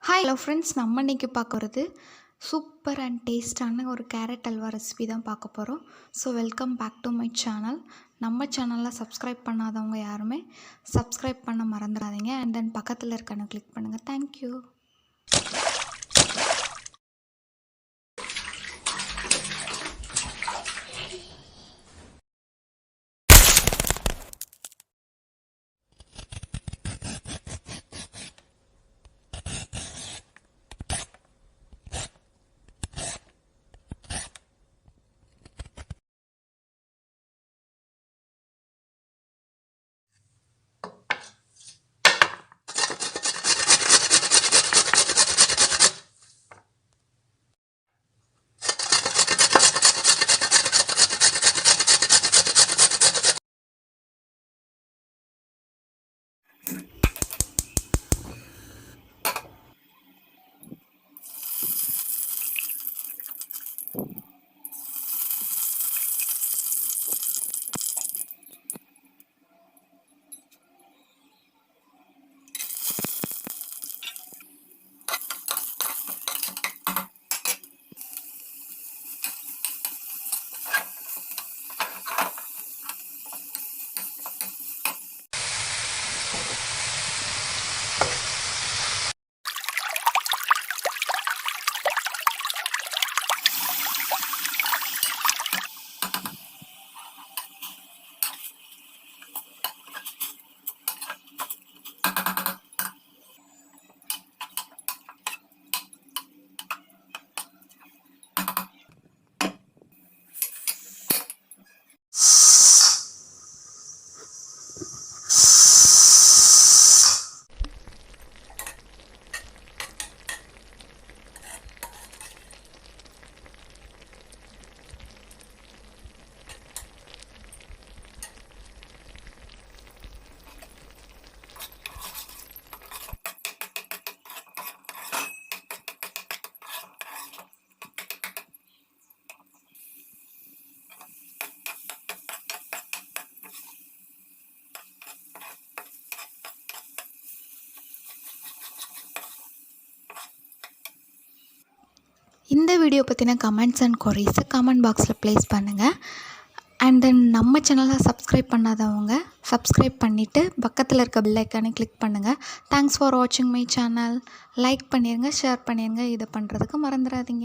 Hi hello friends, நம்ம இன்றைக்கி பார்க்க போகிறது சூப்பர் அண்ட் டேஸ்டான ஒரு கேரட் அல்வா ரெசிபி தான் பார்க்க போகிறோம். So welcome back to my channel. நம்ம சேனலில் சப்ஸ்கிரைப் பண்ணாதவங்க யாருமே சப்ஸ்கிரைப் பண்ண மறந்துடாதீங்க. அண்ட் தென் பக்கத்தில் இருக்கணும் கிளிக் பண்ணுங்கள். தேங்க்யூ. இந்த வீடியோ பற்றின கமெண்ட்ஸ் அண்ட் கொரீஸை கமெண்ட் பாக்ஸில் ப்ளேஸ் பண்ணுங்கள். அண்ட் தென் நம்ம சேனலை சப்ஸ்கிரைப் பண்ணாதவங்க சப்ஸ்கிரைப் பண்ணிவிட்டு பக்கத்தில் இருக்க பெல் ஐக்கானை கிளிக் பண்ணுங்கள். தேங்க்ஸ் ஃபார் வாட்சிங் மை சேனல். லைக் பண்ணிடுங்க, ஷேர் பண்ணிடுங்க. இதை பண்ணுறதுக்கு மறந்துடாதீங்க.